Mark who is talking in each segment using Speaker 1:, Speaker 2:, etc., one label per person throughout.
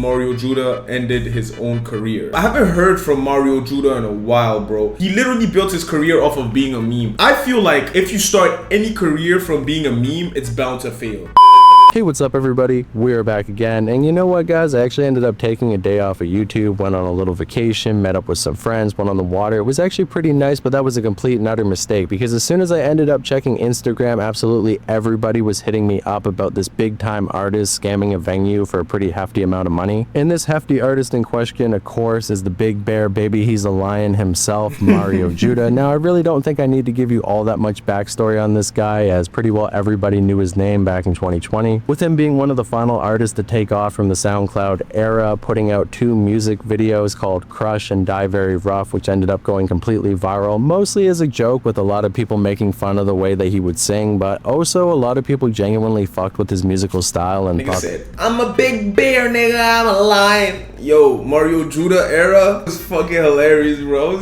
Speaker 1: Mario Judah ended his own career. I haven't heard from Mario Judah in a while, bro. He literally built his career off of being a meme. I feel like if you start any career from being a meme, it's bound to fail.
Speaker 2: Hey, what's up everybody? We're back again, and you know what guys, I actually ended up taking a day off of YouTube, went on a little vacation, met up with some friends, went on the water. It was actually pretty nice, but that was a complete and utter mistake because as soon as I ended up checking Instagram, absolutely everybody was hitting me up about this big time artist scamming a venue for a pretty hefty amount of money. And this hefty artist in question, of course, is the big bear baby, he's a lion himself, Mario Judah. Now I really don't think I need to give you all that much backstory on this guy, as pretty well everybody knew his name back in 2020. With him being one of the final artists to take off from the SoundCloud era, putting out 2 music videos called Crush and Die Very Rough, which ended up going completely viral, mostly as a joke with a lot of people making fun of the way that he would sing, but also a lot of people genuinely fucked with his musical style and
Speaker 1: Nigga said, I'm a big bear, nigga, I'm a lion. Yo, Mario Judah era was fucking hilarious, bro.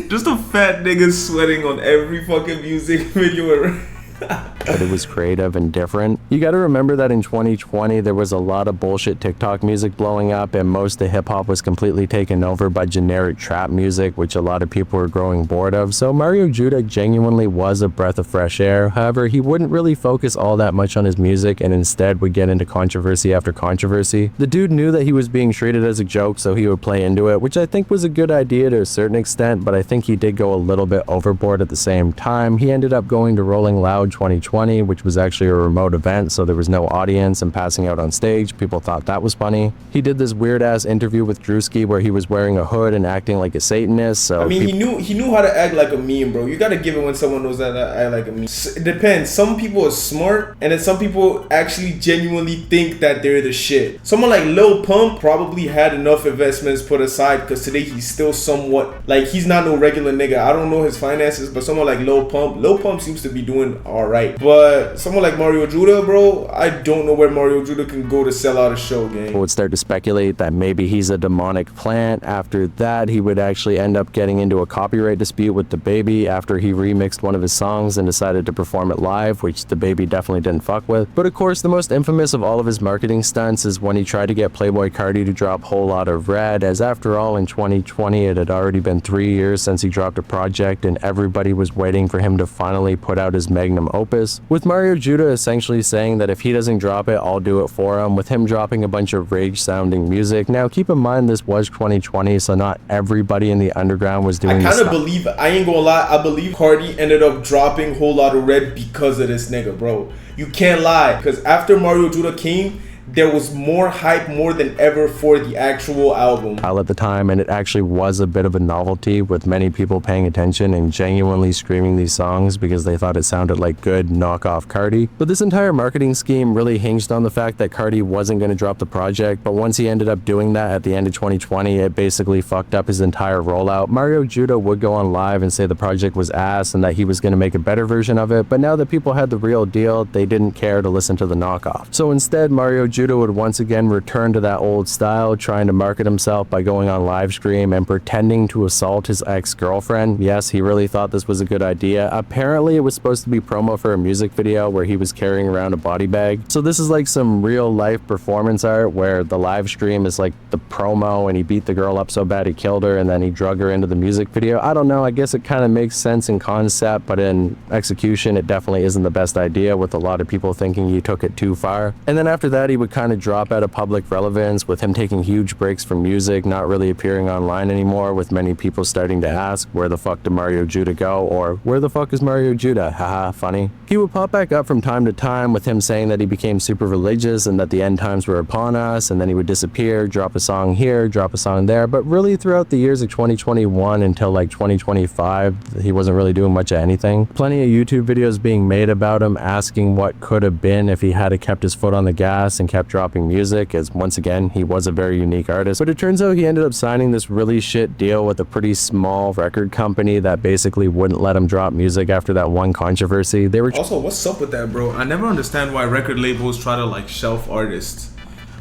Speaker 1: Just a fat nigga sweating on every fucking music video.
Speaker 2: But it was creative and different. You gotta remember that in 2020 there was a lot of bullshit TikTok music blowing up, and most of hip-hop was completely taken over by generic trap music, which a lot of people were growing bored of. So Mario Judah genuinely was a breath of fresh air. However, he wouldn't really focus all that much on his music and instead would get into controversy after controversy. The dude knew that he was being treated as a joke, so he would play into it, which I think was a good idea to a certain extent, but I think he did go a little bit overboard at the same time. He ended up going to Rolling Loud 2020, which was actually a remote event, so there was no audience, and passing out on stage. People thought that was funny. He did this weird ass interview with Drewski where he was wearing a hood and acting like a Satanist. So
Speaker 1: I mean, he knew how to act like a meme, bro. You gotta give it when someone knows how to act like a meme. It depends. Some people are smart, and then some people actually genuinely think that they're the shit. Someone like Lil Pump probably had enough investments put aside, because today he's still somewhat like, he's not no regular nigga. I don't know his finances, but someone like Lil Pump seems to be doing alright. But someone like Mario Judah, bro, I don't know where Mario Judah can go to sell out a show, gang.
Speaker 2: People would start to speculate that maybe he's a demonic plant. After that, he would actually end up getting into a copyright dispute with DaBaby after he remixed one of his songs and decided to perform it live, which DaBaby definitely didn't fuck with. But of course, the most infamous of all of his marketing stunts is when he tried to get Playboi Carti to drop Whole Lotta Red, as after all, in 2020, it had already been 3 years since he dropped a project and everybody was waiting for him to finally put out his magnum opus. With Mario Judah essentially saying that if he doesn't drop it, I'll do it for him, with him dropping a bunch of rage sounding music. Now keep in mind this was 2020, so not everybody in the underground was doing this.
Speaker 1: I ain't gonna lie, I believe Carti ended up dropping Whole Lotta Red because of this nigga, bro. You can't lie, because after Mario Judah came, there was more hype more than ever for the actual album
Speaker 2: at the time, and it actually was a bit of a novelty, with many people paying attention and genuinely screaming these songs because they thought it sounded like good knockoff Carti. But this entire marketing scheme really hinged on the fact that Carti wasn't going to drop the project, but once he ended up doing that at the end of 2020, it basically fucked up his entire rollout. Mario Judah would go on live and say the project was ass and that he was going to make a better version of it, but now that people had the real deal, they didn't care to listen to the knockoff. So instead, Mario Judah would once again return to that old style, trying to market himself by going on live stream and pretending to assault his ex-girlfriend. Yes, he really thought this was a good idea. Apparently it was supposed to be promo for a music video where he was carrying around a body bag. So this is like some real life performance art where the live stream is like the promo and he beat the girl up so bad he killed her and then he drug her into the music video. I don't know, I guess it kind of makes sense in concept, but in execution it definitely isn't the best idea, with a lot of people thinking he took it too far. And then after that he would kind of drop out of public relevance, with him taking huge breaks from music, not really appearing online anymore, with many people starting to ask, where the fuck did Mario Judah go? Or where the fuck is Mario Judah? Haha, funny. He would pop back up from time to time, with him saying that he became super religious and that the end times were upon us, and then he would disappear, drop a song here, drop a song there. But really throughout the years of 2021 until like 2025, he wasn't really doing much of anything. Plenty of YouTube videos being made about him, asking what could have been if he had kept his foot on the gas and kept dropping music, as once again he was a very unique artist. But it turns out he ended up signing this really shit deal with a pretty small record company that basically wouldn't let him drop music after that one controversy. They were
Speaker 1: also, what's up with that, bro? I never understand why record labels try to like shelf artists.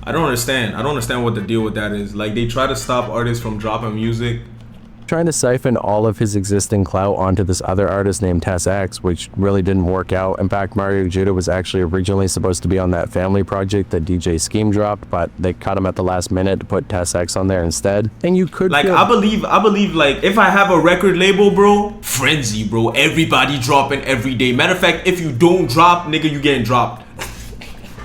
Speaker 1: I don't understand what the deal with that is. Like, they try to stop artists from dropping music
Speaker 2: trying to siphon all of his existing clout onto this other artist named Tess X, which really didn't work out. In fact, Mario Judah was actually originally supposed to be on that family project that DJ Scheme dropped, but they cut him at the last minute to put Tess X on there instead. And you could
Speaker 1: like, I believe like, if I have a record label, bro, frenzy, bro, everybody dropping every day. Matter of fact, if you don't drop, nigga, you getting dropped.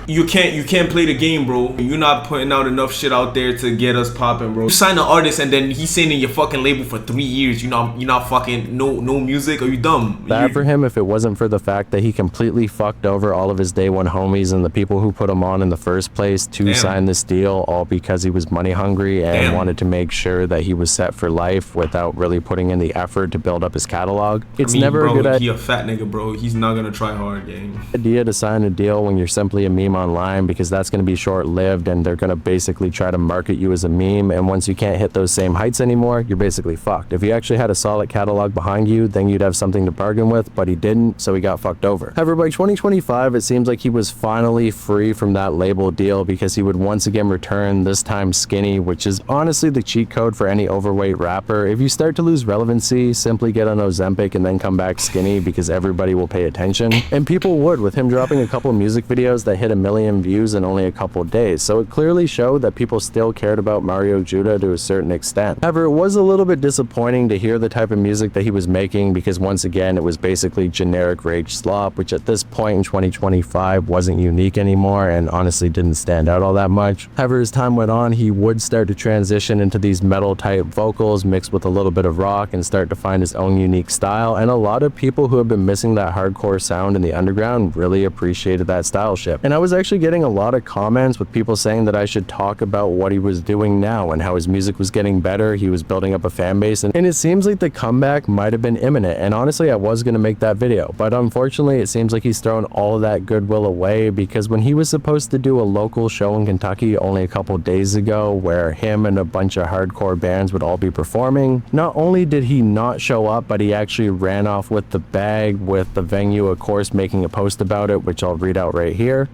Speaker 1: You can't play the game, bro. You're not putting out enough shit out there to get us popping, bro. You sign an artist and then he's sitting in your fucking label for 3 years. You're not fucking no music. Are you dumb?
Speaker 2: Bad for him if it wasn't for the fact that he completely fucked over all of his day one homies and the people who put him on in the first place to sign this deal, all because he was money hungry and wanted to make sure that he was set for life without really putting in the effort to build up his catalog. It's never a good idea.
Speaker 1: He a fat nigga, bro. He's not gonna try hard, gang.
Speaker 2: Idea to sign a deal when you're simply a meme online, because that's going to be short-lived and they're going to basically try to market you as a meme, and once you can't hit those same heights anymore, you're basically fucked. If you actually had a solid catalog behind you, then you'd have something to bargain with, but he didn't, so he got fucked over. However, by 2025, it seems like he was finally free from that label deal, because he would once again return, this time skinny, which is honestly the cheat code for any overweight rapper. If you start to lose relevancy, simply get on Ozempic and then come back skinny, because everybody will pay attention. And people would, with him dropping a couple music videos that hit 1 million views in only a couple days, so it clearly showed that people still cared about Mario Judah to a certain extent. However, it was a little bit disappointing to hear the type of music that he was making, because once again it was basically generic rage slop, which at this point in 2025 wasn't unique anymore and honestly didn't stand out all that much. However, as time went on, he would start to transition into these metal type vocals mixed with a little bit of rock and start to find his own unique style, and a lot of people who have been missing that hardcore sound in the underground really appreciated that style shift. And I was actually getting a lot of comments with people saying that I should talk about what he was doing now and how his music was getting better, he was building up a fan base, and it seems like the comeback might have been imminent. And honestly, I was going to make that video, but unfortunately it seems like he's thrown all of that goodwill away, because when he was supposed to do a local show in Kentucky only a couple days ago where him and a bunch of hardcore bands would all be performing, not only did he not show up, but he actually ran off with the bag, with the venue of course making a post about it, which I'll read out right here.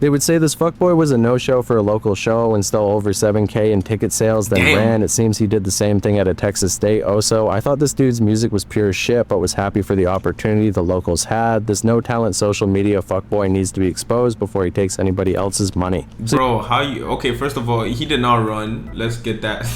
Speaker 2: They would say this fuckboy was a no-show for a local show and stole over $7,000 in ticket sales, then ran. It seems he did the same thing at a Texas State also. I thought this dude's music was pure shit, but was happy for the opportunity the locals had. This no-talent social media fuckboy needs to be exposed before he takes anybody else's money.
Speaker 1: Bro, how you... Okay, first of all, he did not run. Let's get that.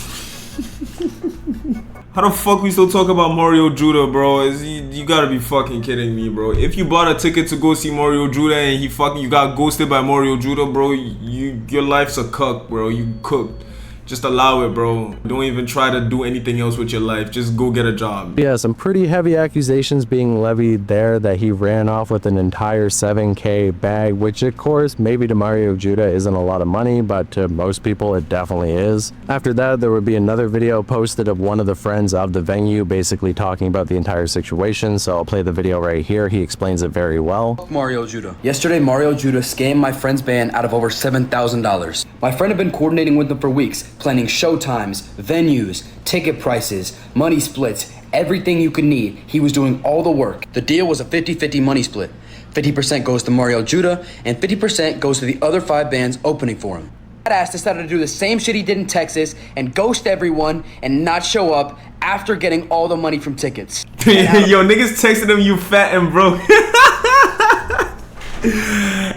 Speaker 1: How the fuck we still talk about Mario Judah, bro? You gotta be fucking kidding me, bro. If you bought a ticket to go see Mario Judah and you got ghosted by Mario Judah, bro, your life's a cuck, bro. You cooked. Just allow it, bro. Don't even try to do anything else with your life. Just go get a job.
Speaker 2: Yeah, some pretty heavy accusations being levied there that he ran off with an entire $7,000 bag, which of course, maybe to Mario Judah isn't a lot of money, but to most people it definitely is. After that, there would be another video posted of one of the friends of the venue basically talking about the entire situation, so I'll play the video right here. He explains it very well.
Speaker 3: Mario Judah. Yesterday, Mario Judah scammed my friend's band out of over $7,000. My friend had been coordinating with them for weeks, planning show times, venues, ticket prices, money splits, everything you could need. He was doing all the work. The deal was a 50-50 money split. 50% goes to Mario Judah, and 50% goes to the other 5 bands opening for him. That ass decided to do the same shit he did in Texas and ghost everyone and not show up after getting all the money from tickets.
Speaker 1: Yo, niggas texting him, you fat and broke.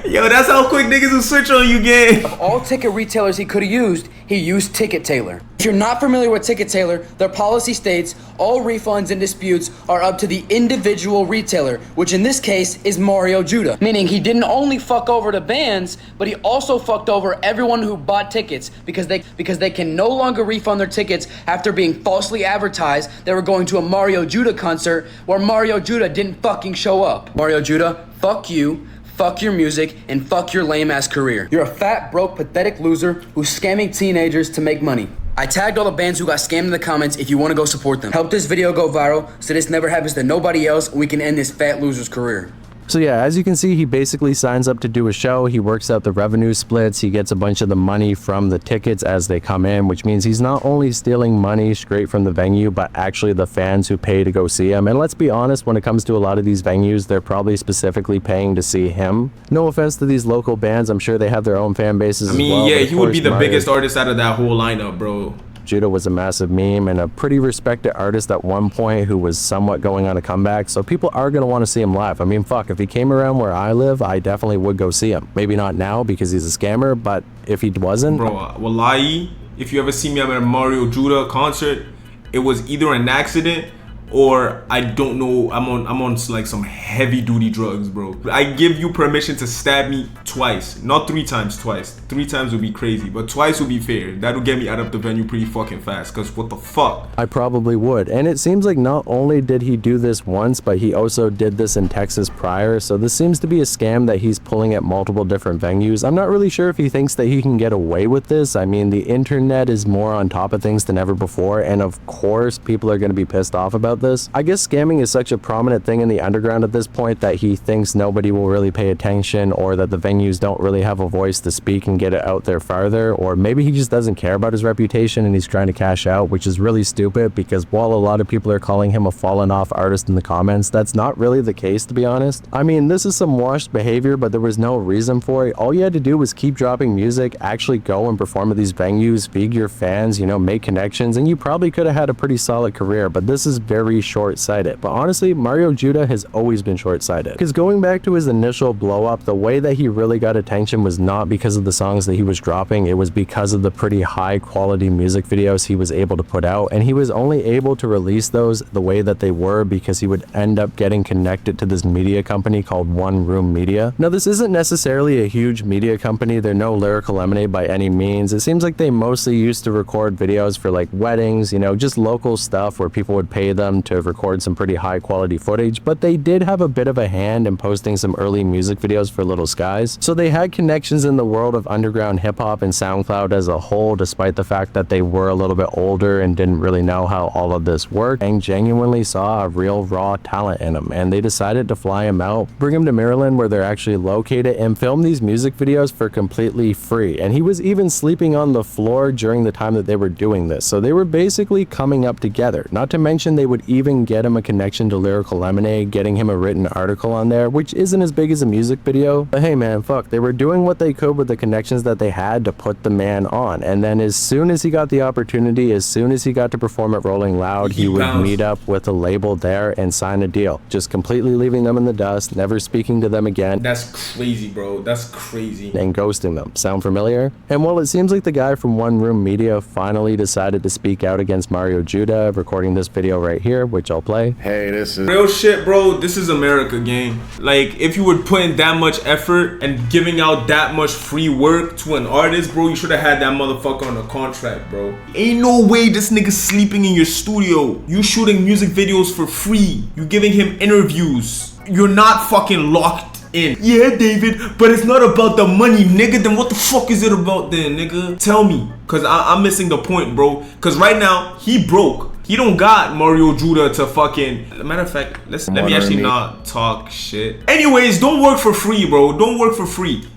Speaker 1: Yo, that's how quick niggas will switch on you, gang.
Speaker 3: Of all ticket retailers he could have used, he used Ticket Tailor. If you're not familiar with Ticket Tailor, their policy states all refunds and disputes are up to the individual retailer, which in this case is Mario Judah. Meaning he didn't only fuck over the bands, but he also fucked over everyone who bought tickets because they can no longer refund their tickets after being falsely advertised they were going to a Mario Judah concert where Mario Judah didn't fucking show up. Mario Judah, fuck you. Fuck your music, and fuck your lame-ass career. You're a fat, broke, pathetic loser who's scamming teenagers to make money. I tagged all the bands who got scammed in the comments if you want to go support them. Help this video go viral so this never happens to nobody else and we can end this fat loser's career.
Speaker 2: So yeah, as you can see, he basically signs up to do a show, he works out the revenue splits, he gets a bunch of the money from the tickets as they come in, which means he's not only stealing money straight from the venue, but actually the fans who pay to go see him. And let's be honest, when it comes to a lot of these venues, they're probably specifically paying to see him. No offense to these local bands, I'm sure they have their own fan bases as well.
Speaker 1: Yeah, he would be the biggest artist out of that whole lineup, bro.
Speaker 2: Judah was a massive meme and a pretty respected artist at one point who was somewhat going on a comeback, so people are going to want to see him live. I mean, fuck, if he came around where I live, I definitely would go see him. Maybe not now because he's a scammer, but if he wasn't...
Speaker 1: Bro, wallahi, if you ever see me at a Mario Judah concert, it was either an accident or I don't know, I'm on like some heavy duty drugs, bro. I give you permission to stab me twice, not 3 times, twice. 3 times would be crazy, but twice would be fair. That'll get me out of the venue pretty fucking fast, cause what the fuck?
Speaker 2: I probably would. And it seems like not only did he do this once, but he also did this in Texas prior, so this seems to be a scam that he's pulling at multiple different venues. I'm not really sure if he thinks that he can get away with this. I mean, the internet is more on top of things than ever before, and of course people are going to be pissed off about this. I guess scamming is such a prominent thing in the underground at this point that he thinks nobody will really pay attention, or that the venues don't really have a voice to speak and get it out there farther, or maybe he just doesn't care about his reputation and he's trying to cash out, which is really stupid because while a lot of people are calling him a fallen off artist in the comments, that's not really the case, to be honest. I mean, this is some washed behavior, but there was no reason for it. All you had to do was keep dropping music, actually go and perform at these venues, feed your fans, you know, make connections, and you probably could have had a pretty solid career, but this is very short-sighted. But honestly, Mario Judah has always been short-sighted, because going back to his initial blow-up, the way that he really got attention was not because of the songs that he was dropping, it was because of the pretty high-quality music videos he was able to put out, and he was only able to release those the way that they were because he would end up getting connected to this media company called One Room Media. Now, this isn't necessarily a huge media company, they're no Lyrical Lemonade by any means. It seems like they mostly used to record videos for like weddings, you know, just local stuff where people would pay them to record some pretty high quality footage, but they did have a bit of a hand in posting some early music videos for Little Skies, so they had connections in the world of underground hip-hop and SoundCloud as a whole, despite the fact that they were a little bit older and didn't really know how all of this worked, and genuinely saw a real raw talent in him, and they decided to fly him out, bring him to Maryland where they're actually located, and film these music videos for completely free. And he was even sleeping on the floor during the time that they were doing this, so they were basically coming up together. Not to mention they would even get him a connection to Lyrical Lemonade, getting him a written article on there, which isn't as big as a music video, but hey man, fuck, they were doing what they could with the connections that they had to put the man on. And then as soon as he got the opportunity, as soon as he got to perform at Rolling Loud, he would meet up with a label there and sign a deal, just completely leaving them in the dust, never speaking to them again.
Speaker 1: That's crazy, bro. That's crazy.
Speaker 2: And ghosting them. Sound familiar? And while it seems like the guy from One Room Media finally decided to speak out against Mario Judah, recording this video right here, which I'll play.
Speaker 4: Hey, this is
Speaker 1: real shit, bro. This is America, gang. Like, if you were putting that much effort and giving out that much free work to an artist, bro, you should have had that motherfucker on a contract, bro. Ain't no way this nigga's sleeping in your studio. You shooting music videos for free. You giving him interviews. You're not fucking locked in. Yeah, David, but it's not about the money, nigga. Then what the fuck is it about then, nigga? Tell me, cause I'm missing the point, bro. Cause right now, he broke. He don't got Mario Judah to fucking... Matter of fact, let me actually not talk shit. Anyways, don't work for free, bro. Don't work for free.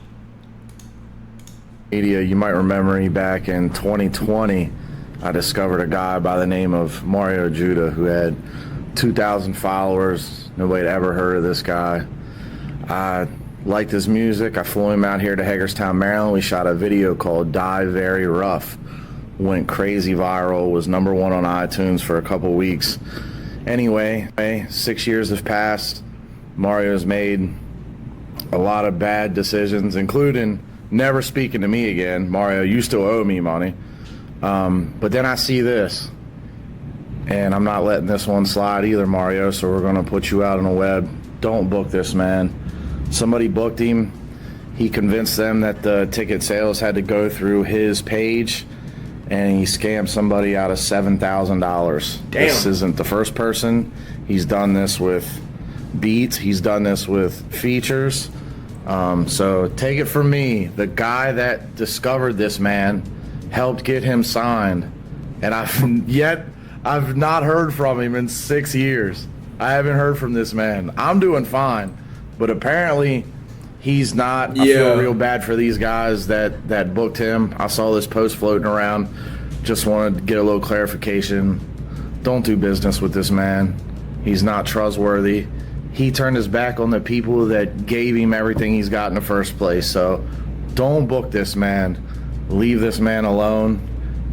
Speaker 4: Media, you might remember me back in 2020. I discovered a guy by the name of Mario Judah who had 2,000 followers. Nobody had ever heard of this guy. I liked his music. I flew him out here to Hagerstown, Maryland. We shot a video called Die Very Rough. Went crazy viral, was #1 on iTunes for a couple weeks. Anyway, 6 years have passed. Mario's made a lot of bad decisions, including never speaking to me again. Mario, you still owe me money. But then I see this, and I'm not letting this one slide either, Mario, so we're going to put you out on the web. Don't book this man. Somebody booked him. He convinced them that the ticket sales had to go through his page, and he scammed somebody out of $7,000. This isn't the first person. He's done this with beats. He's done this with features. So take it from me. The guy that discovered this man helped get him signed, and I've not heard from him in 6 years. I haven't heard from this man. I'm doing fine, but apparently he's not. I feel real bad for these guys that booked him. I saw this post floating around. Just wanted to get a little clarification. Don't do business with this man. He's not trustworthy. He turned his back on the people that gave him everything he's got in the first place. So don't book this man. Leave this man alone.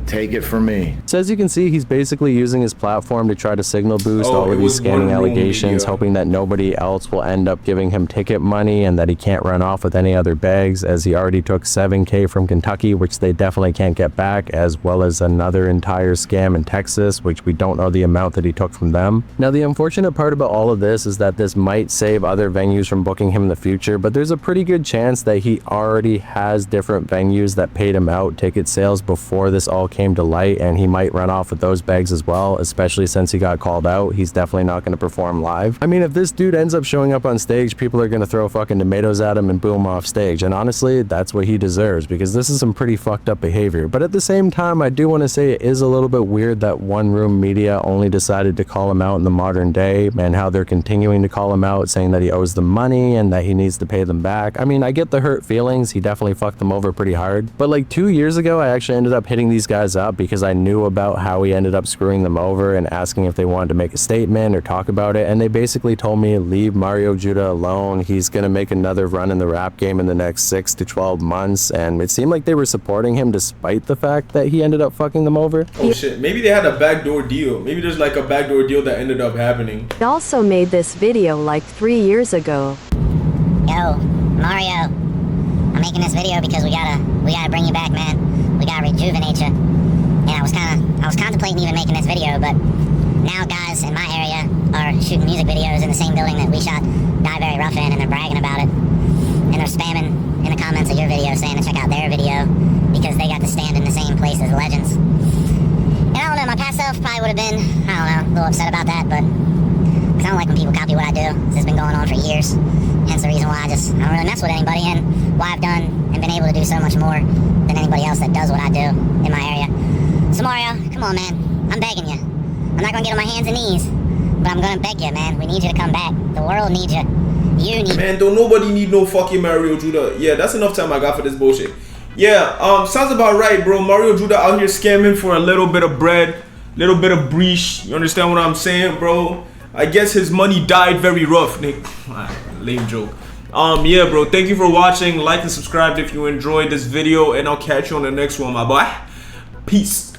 Speaker 4: Take it from me.
Speaker 2: So as you can see, he's basically using his platform to try to signal boost
Speaker 1: Oh,
Speaker 2: all
Speaker 1: it
Speaker 2: of these
Speaker 1: was one
Speaker 2: scamming
Speaker 1: room
Speaker 2: allegations,
Speaker 1: media.
Speaker 2: hoping that nobody else will end up giving him ticket money and that he can't run off with any other bags, as he already took $7K from Kentucky, which they definitely can't get back, as well as another entire scam in Texas, which we don't know the amount that he took from them. Now, the unfortunate part about all of this is that this might save other venues from booking him in the future, but there's a pretty good chance that he already has different venues that paid him out ticket sales before this all came to light, and he might run off with those bags as well, especially since he got called out. He's definitely not going to perform live. I mean, if this dude ends up showing up on stage, people are going to throw fucking tomatoes at him and boo him off stage, and honestly, that's what he deserves, because this is some pretty fucked up behavior. But at the same time, I do want to say it is a little bit weird that One Room Media only decided to call him out in the modern day, and how they're continuing to call him out, saying that he owes them money and that he needs to pay them back. I mean, I get the hurt feelings, he definitely fucked them over pretty hard, but like 2 years ago, I actually ended up hitting these guys up because I knew about how he ended up screwing them over and asking if they wanted to make a statement or talk about it, and they basically told me, leave Mario Judah alone, he's gonna make another run in the rap game in the next 6 to 12 months, and it seemed like they were supporting him despite the fact that he ended up fucking them over.
Speaker 1: Oh shit, maybe they had a backdoor deal. Maybe there's like a backdoor deal that ended up happening.
Speaker 5: He also made this video like 3 years ago.
Speaker 6: Yo, Mario, I'm making this video because we gotta bring you back, man. We gotta rejuvenate you. And I was contemplating even making this video, but now guys in my area are shooting music videos in the same building that we shot Die Very Rough in, and they're bragging about it. And they're spamming in the comments of your video saying to check out their video because they got to stand in the same place as legends. And I don't know, my past self probably would have been, I don't know, a little upset about that, but because I don't like when people copy what I do. This has been going on for years. Hence the reason why I don't really mess with anybody, and why I've done and been able to do so much more than anybody else that does what I do in my area. So Mario, come on, man. I'm begging you. I'm not gonna get on my hands and knees, but I'm gonna beg you, man. We need you to come back. The world needs you. You need.
Speaker 1: Man, don't nobody need no fucking Mario Judah. Yeah, that's enough time I got for this bullshit. Yeah, sounds about right, bro. Mario Judah out here scamming for a little bit of bread, little bit of breach. You understand what I'm saying, bro? I guess his money died very rough, Nick. Lame joke. Yeah, bro. Thank you for watching. Like and subscribe if you enjoyed this video, and I'll catch you on the next one, my boy. Peace.